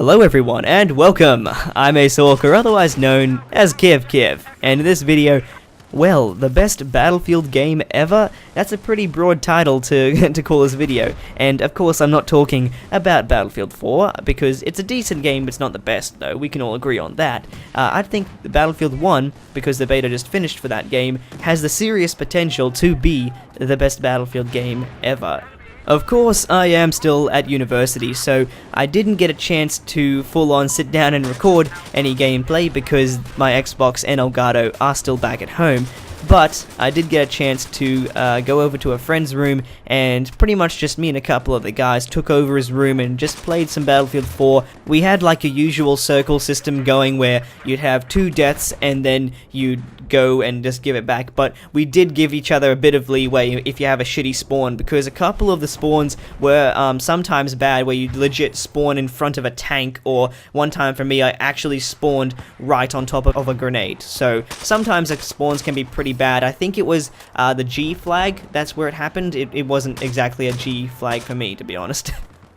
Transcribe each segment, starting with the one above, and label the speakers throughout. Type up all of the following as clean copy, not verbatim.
Speaker 1: Hello everyone and welcome! I'm Ace Orc, otherwise known as Kiv, and in this video, well, the best Battlefield game ever? That's a pretty broad title to call this video, and of course I'm not talking about Battlefield 4, because it's a decent game, but it's not the best though, we can all agree on that. I think Battlefield 1, because the beta just finished for that game, has the serious potential to be the best Battlefield game ever. Of course, I am still at university, so I didn't get a chance to full-on sit down and record any gameplay because my Xbox and Elgato are still back at home, but I did get a chance to go over to a friend's room, and pretty much just me and a couple of the guys took over his room and just played some Battlefield 4. We had like a usual circle system going where you'd have 2 deaths and then you'd go and just give it back, but we did give each other a bit of leeway if you have a shitty spawn, because a couple of the spawns were sometimes bad, where you'd legit spawn in front of a tank, or one time for me I actually spawned right on top of a grenade. So sometimes the spawns can be pretty bad. I think it was the G flag, that's where it happened. It wasn't exactly a G flag for me, to be honest.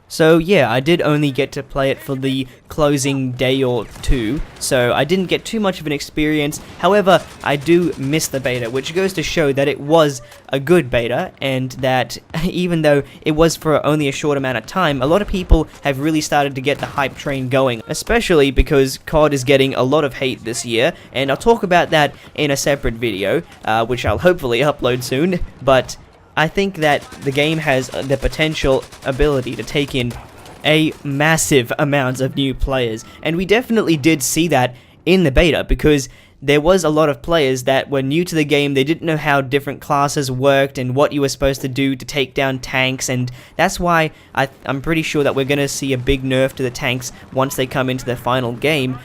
Speaker 1: So yeah, I did only get to play it for the closing day or two, so I didn't get too much of an experience. However, I do miss the beta, which goes to show that it was a good beta, and that even though it was for only a short amount of time, a lot of people have really started to get the hype train going, especially because COD is getting a lot of hate this year, and I'll talk about that in a separate video, which I'll hopefully upload soon, but I think that the game has the potential ability to take in a massive amount of new players, and we definitely did see that in the beta, because there was a lot of players that were new to the game. They didn't know how different classes worked and what you were supposed to do to take down tanks, and that's why I'm pretty sure that we're going to see a big nerf to the tanks once they come into the final game.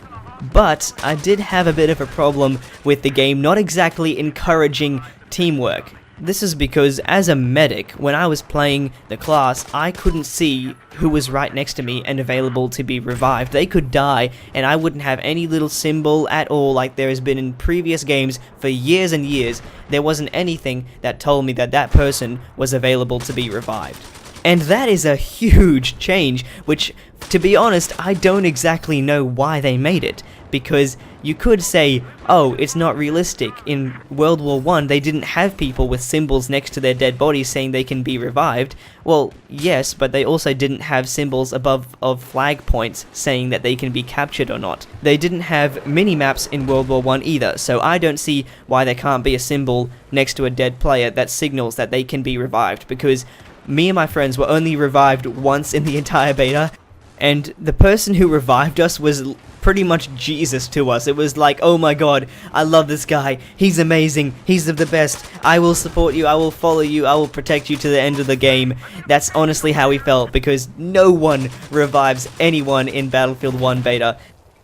Speaker 1: But I did have a bit of a problem with the game not exactly encouraging teamwork. This is because, as a medic, when I was playing the class, I couldn't see who was right next to me and available to be revived. They could die, and I wouldn't have any little symbol at all, like there has been in previous games for years and years. There wasn't anything that told me that that person was available to be revived. And that is a huge change, which, to be honest, I don't exactly know why they made it. Because you could say, oh, it's not realistic. In World War I, they didn't have people with symbols next to their dead bodies saying they can be revived. Well, yes, but they also didn't have symbols above of flag points saying that they can be captured or not. They didn't have mini-maps in World War I either, so I don't see why there can't be a symbol next to a dead player that signals that they can be revived, because me and my friends were only revived once in the entire beta, and the person who revived us was pretty much Jesus to us. It was like, oh my god, I love this guy, he's amazing, he's the best, I will support you, I will follow you, I will protect you to the end of the game. That's honestly how we felt, because no one revives anyone in Battlefield 1 beta.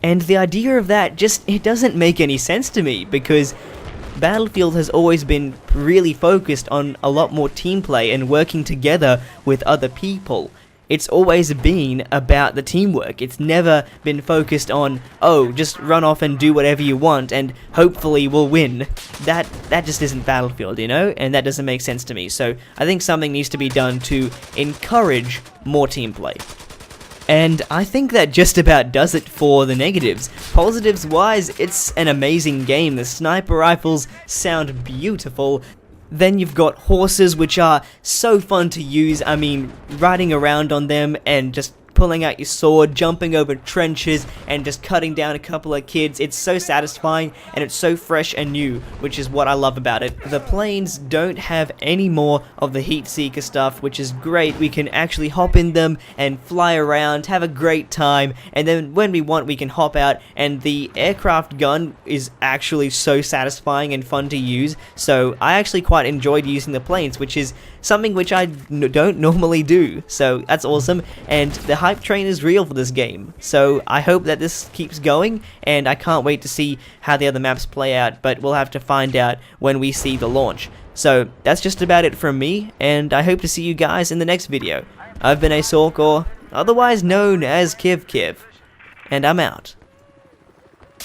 Speaker 1: And the idea of that it doesn't make any sense to me, because Battlefield has always been really focused on a lot more team play and working together with other people. It's always been about the teamwork. It's never been focused on, oh, just run off and do whatever you want and hopefully we'll win. That just isn't Battlefield, you know? And that doesn't make sense to me. So I think something needs to be done to encourage more team play. And I think that just about does it for the negatives. Positives wise, it's an amazing game. The sniper rifles sound beautiful. Then you've got horses, which are so fun to use. I mean, riding around on them and just pulling out your sword, jumping over trenches, and just cutting down a couple of kids. It's so satisfying, and it's so fresh and new, which is what I love about it. The planes don't have any more of the heat seeker stuff, which is great. We can actually hop in them and fly around, have a great time, and then when we want, we can hop out, and the aircraft gun is actually so satisfying and fun to use. So I actually quite enjoyed using the planes, which is something which I don't normally do. So that's awesome, and the hype train is real for this game, so I hope that this keeps going, and I can't wait to see how the other maps play out, but we'll have to find out when we see the launch. So that's just about it from me, and I hope to see you guys in the next video. I've been Ace Orc, or otherwise known as Kiv, and I'm out.